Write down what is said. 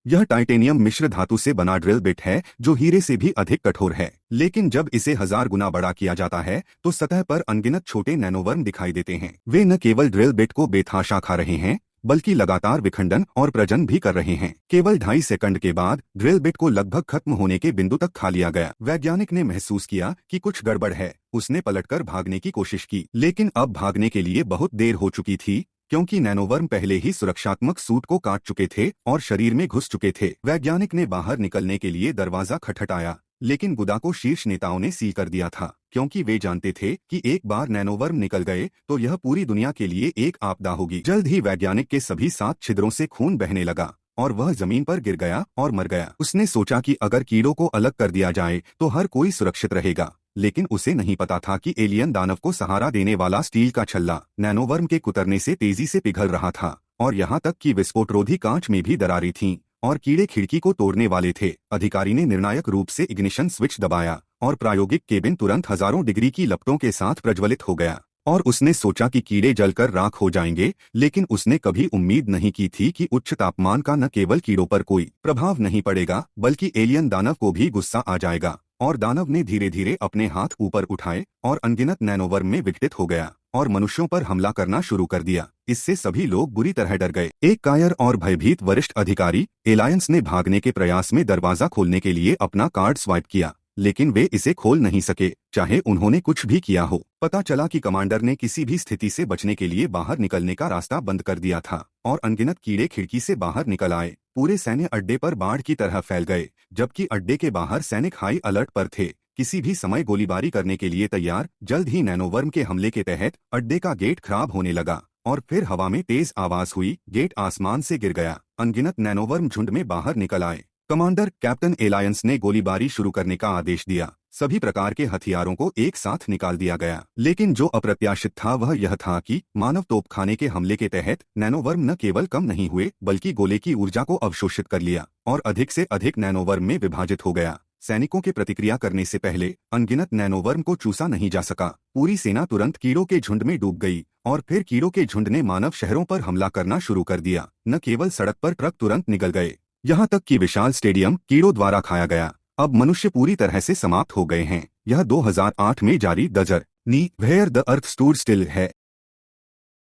यह टाइटेनियम मिश्र धातु से बना ड्रिल बिट है जो हीरे से भी अधिक कठोर है। लेकिन जब इसे 1000 गुना बड़ा किया जाता है तो सतह पर अनगिनत छोटे नैनोवर्म दिखाई देते हैं। वे न केवल ड्रिल बिट को बेतहाशा खा रहे हैं बल्कि लगातार विखंडन और प्रजनन भी कर रहे हैं। केवल 2.5 सेकंड के बाद ड्रिल बिट को लगभग खत्म होने के बिंदु तक खा लिया गया। वैज्ञानिक ने महसूस किया कि कुछ गड़बड़ है। उसने पलटकर भागने की कोशिश की, लेकिन अब भागने के लिए बहुत देर हो चुकी थी क्योंकि नैनोवर्म पहले ही सुरक्षात्मक सूट को काट चुके थे और शरीर में घुस चुके थे। वैज्ञानिक ने बाहर निकलने के लिए दरवाजा खटखटाया, लेकिन गुदा को शीर्ष नेताओं ने सील कर दिया था क्योंकि वे जानते थे कि एक बार नैनोवर्म निकल गए तो यह पूरी दुनिया के लिए एक आपदा होगी। जल्द ही वैज्ञानिक के सभी 7 छिद्रों से खून बहने लगा और वह जमीन पर गिर गया और मर गया। उसने सोचा कि अगर कीड़ों को अलग कर दिया जाए तो हर कोई सुरक्षित रहेगा, लेकिन उसे नहीं पता था कि एलियन दानव को सहारा देने वाला स्टील का छल्ला नैनोवर्म के कुतरने से तेजी से पिघल रहा था और यहाँ तक कि विस्फोटरोधी कांच में भी दरारें थीं और कीड़े खिड़की को तोड़ने वाले थे। अधिकारी ने निर्णायक रूप से इग्निशन स्विच दबाया और प्रायोगिक केबिन तुरंत हजारों डिग्री की लपटों के साथ प्रज्वलित हो गया और उसने सोचा कि कीड़े जलकर राख हो जाएंगे, लेकिन उसने कभी उम्मीद नहीं की थी कि उच्च तापमान का न केवल कीड़ों पर कोई प्रभाव नहीं पड़ेगा बल्कि एलियन दानव को भी गुस्सा आ जाएगा। और दानव ने धीरे धीरे अपने हाथ ऊपर उठाए और अनगिनत नैनोवर्म में विघटित हो गया और मनुष्यों पर हमला करना शुरू कर दिया। इससे सभी लोग बुरी तरह डर गए। एक कायर और भयभीत वरिष्ठ अधिकारी एलायंस ने भागने के प्रयास में दरवाजा खोलने के लिए अपना कार्ड स्वाइप किया, लेकिन वे इसे खोल नहीं सके चाहे उन्होंने कुछ भी किया हो। पता चला कि कमांडर ने किसी भी स्थिति से बचने के लिए बाहर निकलने का रास्ता बंद कर दिया था और अनगिनत कीड़े खिड़की से बाहर निकल आए। पूरे सैन्य अड्डे पर बाढ़ की तरह फैल गए, जबकि अड्डे के बाहर सैनिक हाई अलर्ट पर थे, किसी भी समय गोलीबारी करने के लिए तैयार। जल्द ही नैनोवर्म के हमले के तहत अड्डे का गेट खराब होने लगा और फिर हवा में तेज आवाज हुई, गेट आसमान से गिर गया। अनगिनत नैनोवर्म झुंड में बाहर निकल आए। कमांडर कैप्टन एलायंस ने गोलीबारी शुरू करने का आदेश दिया। सभी प्रकार के हथियारों को एक साथ निकाल दिया गया, लेकिन जो अप्रत्याशित था वह यह था कि मानव तोपखाने के हमले के तहत नैनोवर्म न केवल कम नहीं हुए बल्कि गोले की ऊर्जा को अवशोषित कर लिया और अधिक से अधिक नैनोवर्म में विभाजित हो गया। सैनिकों के प्रतिक्रिया करने से पहले अनगिनत नैनोवर्म को चूसा नहीं जा सका। पूरी सेना तुरंत कीड़ों के झुंड में डूब गई और फिर कीड़ों के झुंड ने मानव शहरों पर हमला करना शुरू कर दिया। न केवल सड़क पर ट्रक तुरंत निकल गए, यहाँ तक कि विशाल स्टेडियम कीड़ों द्वारा खाया गया। अब मनुष्य पूरी तरह से समाप्त हो गए हैं। यह 2008 में जारी the journey where the earth stood still है।